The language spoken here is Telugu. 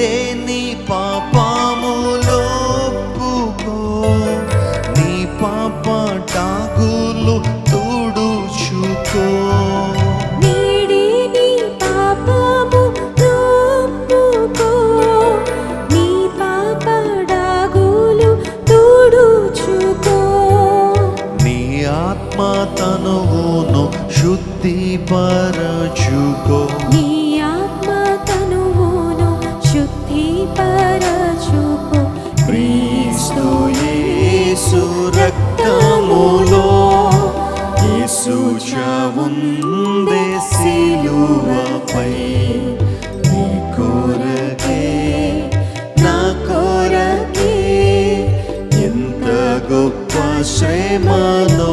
నేడే నీ పాపములో ఒప్పుకో, నీ పాప టాగులు తుడుచుకో. నేడే నీ పాపములో ఒప్పుకో, నీ పాప టాగులు తుడుచుకో. నీ ఆత్మ తనువును శుద్ధిపరచుకో, నీ ఆత్మ తనువును శుద్ధిపరచుకో. క్రీస్తు యేసు రక్తములో యేసు చావుందే సిలువపై, నీ కొరకే నా కొరకే ఎంత గొప్ప శ్రమనోర్చెను.